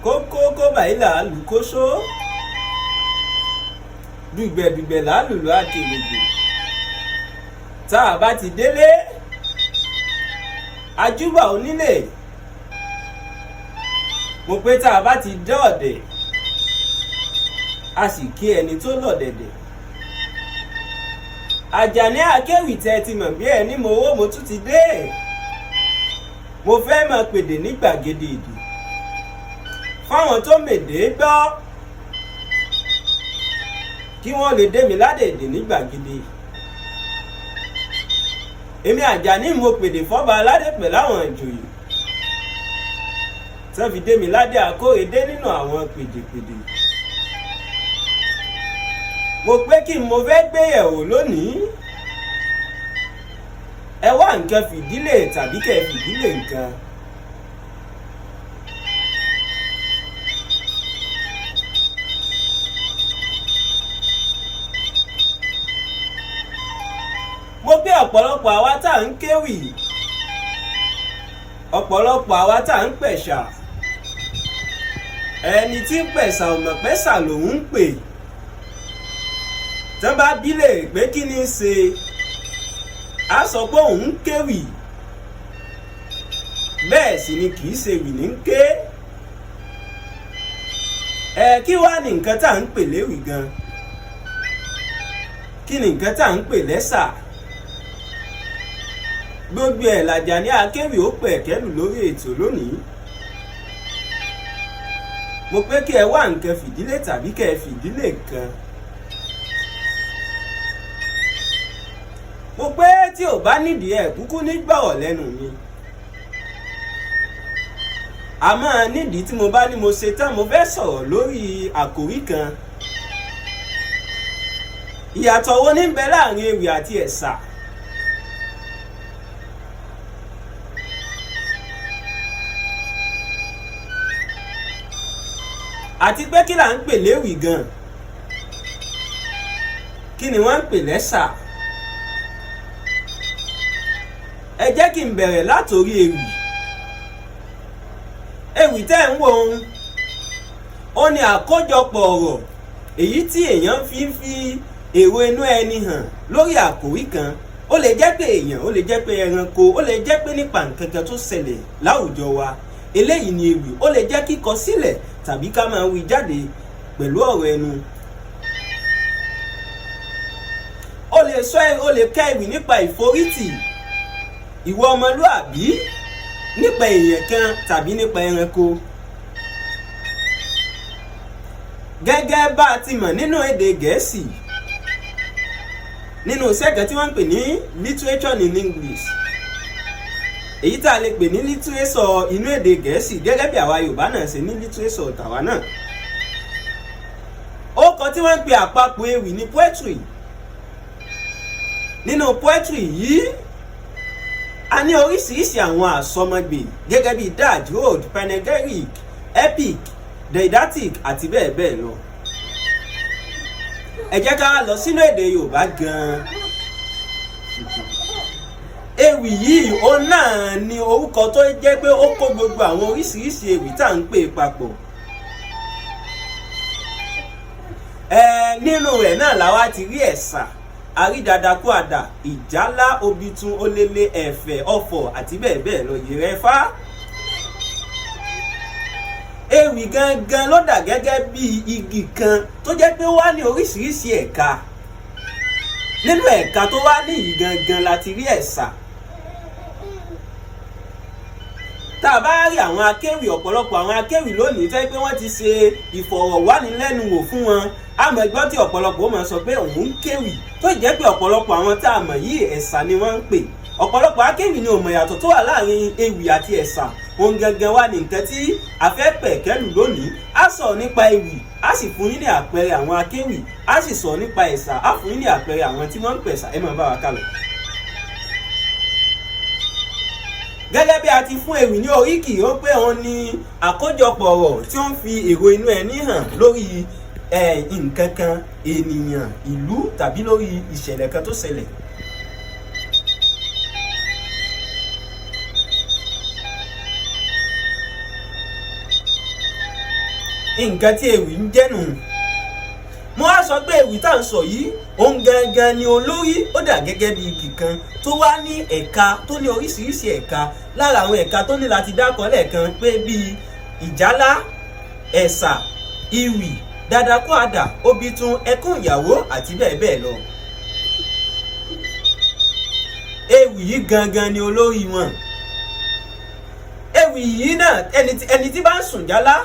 kókókó báyìí là á lù kóṣó, dùgbẹ̀dùgbẹ̀ là á lùlù àkèrègbè. Tá a bá ti délé ajúbà onílé, mo pé tá a bá ti dé ọ̀dẹ̀ a sì kí ẹni tó lọ̀dẹ̀dẹ̀. Àjàní Akéwì tẹ́ ti mọ̀ bí ẹni mowó mo tún ti dé. Mo fẹ́ máa pèdè ní gbàgede ìdù fáwọn tó mèdè gbọ́, kí wọ́n lè dé mi ládèdè ní gbàgede. Èmi Àjàní mo pèdè fọ́ba aládé pẹ̀lú àwọn ìjòyè tán fi dé mi ládé Akóredé nínú àwọn pèdèpèdè. Mo pé kí n mo fẹ́ gbéyẹ̀wò lónìí. Ẹ wá nǹkan fìdílé tàbí kẹ́ fìdílé nǹkan. Mo pé ọ̀pọ̀lọpọ̀ àwa tá à ń kéwì, ọ̀pọ̀lọpọ̀ àwa tá à ń pẹ̀ṣà, ẹni tí ń pẹ̀ṣà ò mọ̀ pẹ́ṣà lòun ń pè. Tán bá bí léèrè pé kí ni í ṣe, á sọ pé òun ń kéwì, bẹ́ẹ̀ sì ni kì í ṣe wì ní ń ké. Kí wá ní nǹkan tá à ń pè léwì gan? Kí ni nǹkan tá à ń pè lẹ́ṣà? Gbogbo ẹ̀ l'Àjàní Akéwì ó pẹ̀ kẹ́lù lórí ètò lónìí. Mo pé kí ẹ wá nǹkan fìdílé tàbí kẹ́ ẹ fìdílé nǹkan. Mo pé tí ò bá nídìí ẹ̀ kúkú ní gbọ̀rọ̀ lẹ́nu mi. Àmọ́ nídìí tí mo bá ní mo ṣe tán mo fẹ́ sọ̀rọ̀ lórí àkòrí kan. Ìyàtọ̀ wo ní ń bẹ láàrin ewì àti ẹ̀sà? Àti pé kí là ń pè léwì gan? Kí ni wọ́n ń pè lẹ́ṣà? Ẹ jẹ́ kí n bẹ̀rẹ̀ látòrí ewì. Ewì tẹ́ ń wò ó ní àkójọpọ̀ ọ̀rọ̀ èyí tí èèyàn fi ń fi èrò inú ẹni hàn lórí àkòrí kan. Ó lè jẹ́ pé èèyàn, ó lè jẹ́ pé ẹranko, ó lè jẹ́ pé nípa nǹkan kan tó ṣẹlẹ̀ láwùjọ wa. Eléyìí ni ewì. Ó lè jẹ́ kíkọ sílẹ̀ tàbí ká máa wí jáde pẹ̀lú ọ̀rọ̀ ẹnu. Ó lè ká ewì nípa ìforítì ìwọ ọmọlúàbí, nípa èèyàn kan tàbí nípa ẹranko. Gẹ́gẹ́ bá a ti mọ̀ nínú èdè Gẹ̀ẹ́sì, nínú iṣẹ́ kan tí wọ́n ń pè ní literature in English, èyí tá a lè pè ní literature inú èdè Gẹ̀ẹ́sì gẹ́gẹ́ bí àwa Yorùbá náà ṣe ní literature tàwa náà. Ó kọ tí wọ́n ń pè àpapọ̀ ewì ní poetry. Nínú poetry yìí a ní oríṣiríṣi àwọn àsọmọgbè gẹ́gẹ́ bí dad, ode, panegyric, epic, didactic àti bẹ́ẹ̀ bẹ́ẹ̀ lọ. Ẹ jẹ́ ká lọ sínú èdè Yorùbá gan-an. Ewì yìí òun náà ni orúkọ tó jẹ́ pé ó kó gbogbo àwọn oríṣiríṣi ewì tá à ń pè papọ̀. Nínú rẹ̀ náà làwa ti rí ẹ̀sà, àrídàdàkúàdà, ìjálá, obitun, olélé, ẹ̀fẹ̀, ọ̀fọ̀ àti bẹ́ẹ̀ bẹ́ẹ̀ lọ. Ìrẹ́fá. Ewì gangan ló dà gẹ́gẹ́ bí igi kan tó jẹ́ pé ó wá ní oríṣiríṣi ẹ̀ka. Nínú ẹ̀ka tó wá ní yìí gangan la ti rí ẹ̀sà. Tá a bá rí àwọn akéwì, ọ̀pọ̀lọpọ̀ àwọn akéwì lónìí tẹ́ pé wọ́n ti ṣe ìfọ̀rọ̀wánilẹ́nuwò fún wọn. Àmọ́ ẹgbọ́n tí ọ̀pọ̀lọpọ̀ ó máa sọ pé òun ń kéwì, tó jẹ́ pé ọ̀pọ̀lọpọ̀ àwọn tá a mọ̀ yìí ẹ̀sà ni wọ́n ń pè. Ọ̀pọ̀lọpọ̀ akéwì ni ò mọ̀ ìyàtọ̀ tó wà láàrin ewì àti ẹ̀sà. Ohun gangan wá ní nǹkan tí a fẹ́ pẹ̀kẹ́lù lónìí. A sọ̀rọ̀ nípa ewì, a sì fún yín ní àpẹẹrẹ àwọn akéwì, a sì sọ̀rọ̀ nípa ẹ̀sà, a fún yín ní àpẹẹrẹ àwọn tí wọ́n ń pẹ̀sà. Ẹ máa bá wa kálọ. Gẹ́gẹ́ bí a ti fún ewì ní oríkì, ó pé òun ni àkójọpọ̀ ọ̀rọ̀ tí ó ń fi èrò inú ẹni hàn lórí nǹkan kan, ènìyàn, ìlú tàbí lórí ìṣẹ̀lẹ̀ kan tó ṣẹlẹ̀. nǹkan tí ewì ń jẹ́nu. Mo wá sọ pé ewì tá à ń sọ yìí òun gangan ni olórí, ó dà gẹ́gẹ́ bí igi kan tó wá ní ẹ̀ka tó ní oríṣiríṣi ẹ̀ka. Lára àwọn ẹ̀ka tó ní láti dákọ̀ lẹ́ẹ̀kan pé bíi ìjálá, ẹ̀sà, ìwì, dàdàkọ́ àdà, obitun, ẹkún ìyàwó àti bẹ́ẹ̀ bẹ́ẹ̀ lọ. Ewì yìí gangan ni olórí wọn. Ewì yìí náà ẹni tí bá ń sùn jálá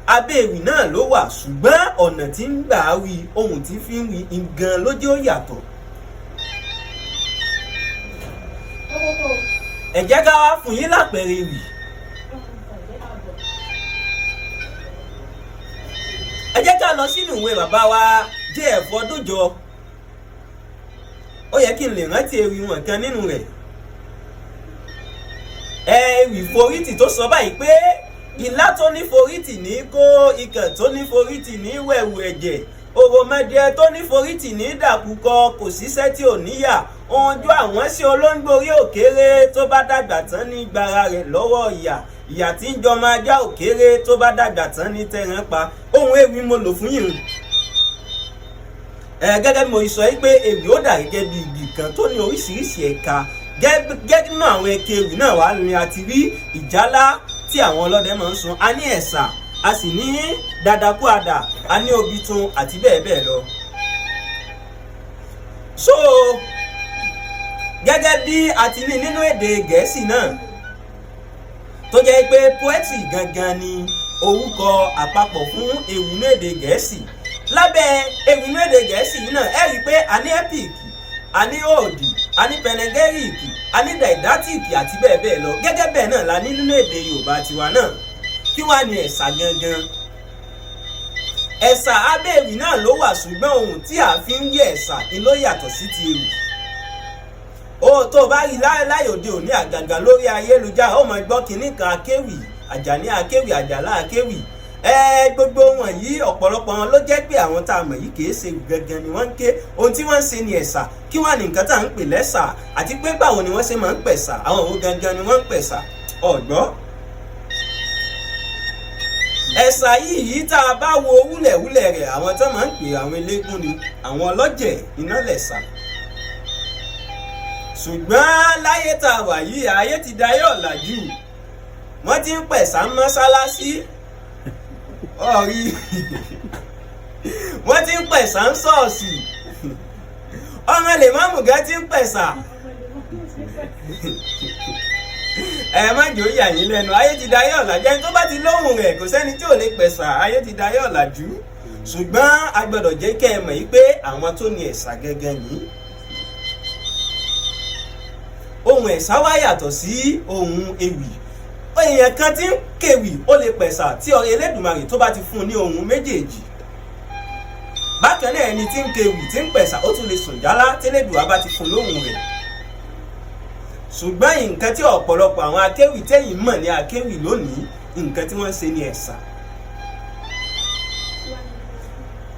abẹ́ ewì náà ló wà, ṣùgbọ́n ọ̀nà tí ń gbà wí, ohun tí fi ń wí gan ló jẹ́ ó yàtọ̀. Ẹ jẹ́ ká wá fún yín lápẹẹrẹ ewì. Ẹ jẹ́ ká lọ sínú ìwé bàbá wa J.F. Ọdúnjọ. Ó yẹ kí n lè rántí ewì wọn kan nínú rẹ̀. Ewì forítì tó sọ báyìí pé ìlà tó ní forítì ní kó, ikàn tó ní forítì ní wẹ̀wù ẹ̀jẹ̀, òròmọdé tó ní forítì ní dàkúkọ, kò síṣẹ́ tí ò níyà, ojú àwọn sí olóńgbò orí òkèrè, tó bá dàgbà tán ní gbàrà rẹ̀ lọ́wọ́ ìyà, ìyà tí ń jọmọ ajá òkèrè, tó bá dàgbà tán ní tẹran pa. Ohun ewì mo lò fún yìí. Gẹ́gẹ́ bí mo sọ yìí pé ewì ó dà gẹ́gẹ́ bí igi kan tó ní oríṣiríṣi ẹ̀ka. Gẹ́gẹ́ nínú àwọn ẹ̀ka ewì náà wà ní a ti rí ìjálá tí àwọn ọlọ́dẹ máa ń sun, a ní ẹ̀sà, a sì ní dàdàkọ́ àdà, a ní obitun àti bẹ́ẹ̀ bẹ́ẹ̀ lọ. So gẹ́gẹ́ bí a ti ní nínú èdè Gẹ̀ẹ́sì náà tó jẹ́ pé poetry gangan ni orúkọ àpapọ̀ fún ewì inú èdè Gẹ̀ẹ́sì. Lábẹ́ ewì inú èdè Gẹ̀ẹ́sì yìí náà ẹ rí i pé a ní epic, a ní ode, a ní panegyric, a ní didactic àti bẹ́ẹ̀ bẹ́ẹ̀ lọ. Gẹ́gẹ́ bẹ́ẹ̀ náà la ní nínú èdè Yorùbá tiwa náà. Kí wá ní ẹ̀sà gangan? Ẹ̀sà abẹ́ ewì náà ló wà, ṣùgbọ́n ohun tí a fi ń yẹ ẹ̀sà ni ló yàtọ̀ sí ti ewì. Tó bá rí láyé òde òní àgàgà lórí ayélujára ó máa gbọ́ kinní kan akéwì, Àjàní akéwì, Àjàlá akéwì. Gbogbo wọn yìí ọ̀pọ̀lọpọ̀ wọn ló jẹ́ pé àwọn tá a mọ̀ yìí kìí ṣe gangan ni wọ́n ń ké. Ohun tí wọ́n ń ṣe ni ẹ̀sà. Kí wá ní nǹkan tá à ń pè lẹ́sà, àti pé báwo ni wọ́n ṣe máa ń pẹ̀sà, àwọn òun gangan ni wọ́n ń pẹ̀sà. Ọ̀gbọ́. Ẹ̀sà yìí tá a bá wo wúlẹ̀wúlẹ̀ rẹ̀, àwọn tó máa ń pè àwọn eléégún ni, àwọn ọlọ́jẹ̀ iná lẹ̀sà. Ṣùgbọ́n láyé tá a wà yìí ayé ti dayé ọ̀làjú. Wọ́n ti ń pẹ̀sà mọ́sálásí. Ọ̀rí wọ́n ti ń pẹ̀sà ń ṣọ́ọ̀ṣì. Ọmọ lèmọ́mù gan ti ń pẹ̀sà. Má jò yà yín lẹ́nu, ayé ti dayé ọ̀làjú. Ẹni tó bá ti lóhùn rẹ̀ kò sẹ́ni tí ò lè pẹ̀sà, ayé ti dayé ọ̀làjú. Ṣùgbọ́n a gbọ́dọ̀ jẹ́ kẹ́ ẹ mọ̀ yìí pé àwọn tó ní ẹ̀sà gangan yìí, ohun ẹ̀sà wá yàtọ̀ sí ohun ewì. Èèyàn kan tí ń kéwì ó lè pẹ̀sà tí Elédùmarè tó bá ti fún un ní ohun méjèèjì. Bákan náà ẹni tí ń kéwì tí ń pẹ̀sà ó tún lè sùn jálá tí Elédùà bá ti fún lóhùn rẹ̀. Ṣùgbọ́n nǹkan tí ọ̀pọ̀lọpọ̀ àwọn akéwì tẹ́yìn mọ̀ ní akéwì lónìí, nǹkan tí wọ́n ń ṣe ní ẹ̀sà.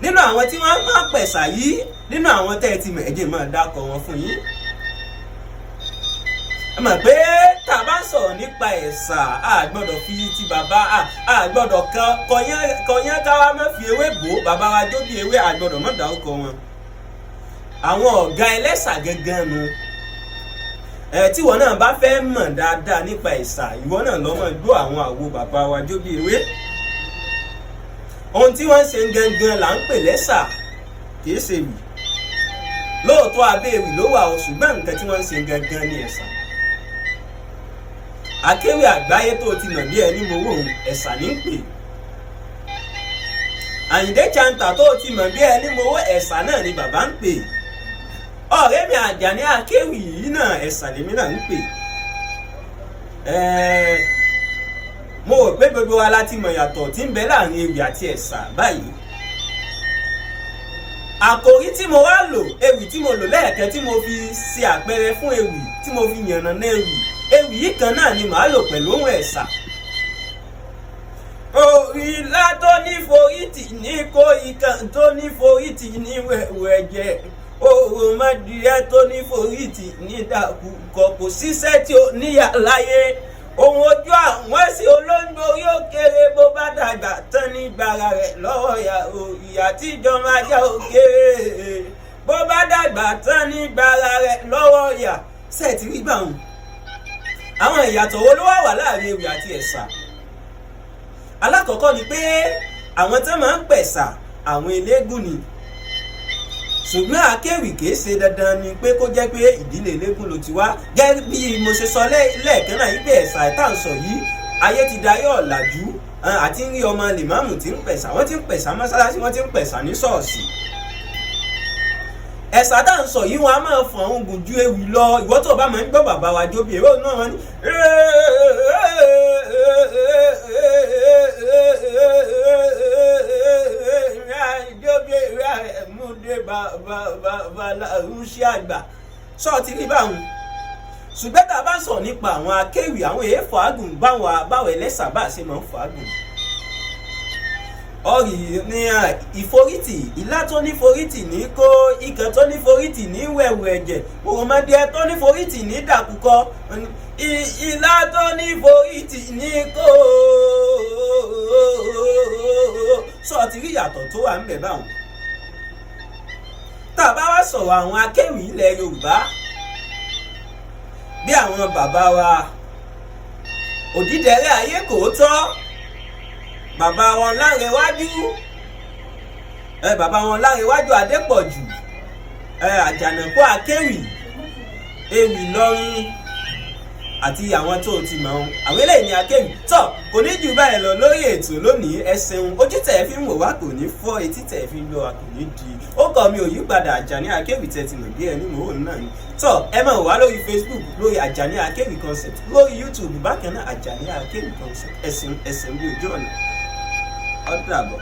Nínú àwọn tí wọ́n máa pẹ̀sà yìí, nínú àwọn tẹ́ ẹ ti mọ̀, ẹ jẹ́ máa dákọ̀ wọn fún yín. Ẹ mọ̀ pé tá a bá sọ̀rọ̀ nípa ẹ̀sà, a gbọ́dọ̀ fi ti bàbá, a gbọ́dọ̀ kọyán káwá má fi ewé bò, bàbá wa jó bí ewé, a gbọ́dọ̀ má dárúkọ wọn. Àwọn ọ̀gá ẹlẹ́sà gangan nu. Tí ìwọ náà bá fẹ́ mọ̀ dáadáa nípa ẹ̀sà, ìwọ náà lọ máa gbọ́ àwọn àwo bàbá wa jó bí ewé. Ohun tí wọ́n ń ṣe gangan là ń pè lẹ́sà, kìí ṣe ewì. Lóòótọ́ abẹ́ ewì ló wà o, ṣùgbọ́n nǹkan tí wọ́n ń ṣe gangan ni ẹ̀sà. Akéwì àgbáyé tó ti mọ̀ bí ẹni mowó òun, ẹ̀sà ní ń pè. Àyìndé Chanta tó ti mọ̀ bí ẹni mowó, ẹ̀sà náà ni bàbá ń pè. Ọ̀rẹ́ mi Àjàní akéwì yìí náà, ẹ̀sà lèmi náà ń pè. Mo rò pé gbogbo wa láti mọ̀ yàtọ̀ tí ń bẹ láàrin ewì àti ẹ̀sà báyìí. Àkòrí tí mo wá lò, ewì tí mo lò lẹ́ẹ̀kan tí mo fi ṣe àpẹẹrẹ fún ewì, tí mo fi yànnàná ewì yìí kan náà ni màá lò pẹ̀lú ohun ẹ̀sà. Òrìlà tó ní forítì ní kó, ikàn tó ní forítì ní wẹ̀wù ẹ̀jẹ̀, òròmọdé tó ní forítì ní dàkúkọ, kò síṣẹ́ tí ó níyà láyé, ohun ojú àwọn sí olóńgbò orí òkèrè, bó bá dàgbà tán ní gbàrà àtijọ́ máa jẹ́ òkèèrè bó bá dàgbà tán ní gbàrà rẹ̀ lọ́wọ́ ìyá ṣe ti rí báwọn. àwọn ìyàtọ̀ wo ló wà láàrin ewì àti ẹ̀sà? alákọ̀ọ́kọ́ ni pé àwọn tó máa ń pẹ̀sà àwọn eléégún ni, ṣùgbọ́n akéwì kìí ṣe dandan ni pé kó jẹ́ pé ìdílé eléégún ló ti wá. gẹ́gẹ́ bí mo ṣe sọ lẹ́ẹ̀kan náà yí pé ẹ̀sà ìtànsọ̀ yìí ayé ti dayé ọ̀làjú àti ń rí ọmọ lèmámù tí ń pẹ̀sà, wọ́n ti ń pẹ̀sà mọ́sálásí, wọ́n ti ń pẹ̀sà ní ṣọ́ọ̀ṣì. ẹ̀sà tá à ń sọ yìí wọn a máa fọ̀ ọ́n gùn ju ewì lọ. ìwọ tó bá máa ń gbọ́ bàbá wa jóbi èrò náà wọn ni jóbi múdé bàbá làrúṣì àgbà sọ́ọ̀tì rí báwọn. ṣùgbọ́n tá a bá sọ̀rọ̀ nípa àwọn akéwì, àwọn èèfọ̀ àgùn báwọn ẹlẹ́sà bá ṣe máa ń fọ̀ àgùn. ọ̀rì ní ìforítì, ìlà tó ní forítì ní kó, ikàn tó ní forítì ní wẹ̀wù ẹ̀jẹ̀, òròmọdé tó ní forítì ní dàkúkọ, ìlà tó ní forítì ní kó. sọ́ọ̀tì rí ìyàtọ̀ tó wà ń bẹ̀ báwọn. tá a bá wá sọ̀rọ̀ àwọn akéwì ilẹ̀ Yorùbá bí àwọn bàbá wa Òdídẹrẹ́ ayé kòótọ́, bàbá wọn Lárẹ̀wájú, bàbá wọn Lárẹ̀wájú Adépọ̀jù, Àjànàkú Akéwì, Ewì Ìlọrin àti àwọn tó ti mọ̀ ọ́n. àwọn eléyìí ni akéwì. tọ́ kò ní jù báyìí lọ lórí ètò lónìí. ẹ ṣeun, ojú tẹ̀ fi ń wò wá kò ní fọ́, etí tẹ̀ fi ń lọ wá kò ní di. ó kọ́ mi ò yí padà, Àjàní Akéwì tẹ̀ ti mọ̀ bí ẹni mò ń náà ni. tọ́ ẹ máa wá lórí Facebook lórí Àjàní Akéwì concept, lórí YouTube bákan náà Àjàní Akéwì concept. ẹ̀sìn bí ojú ọ̀nà. ó dàbọ̀.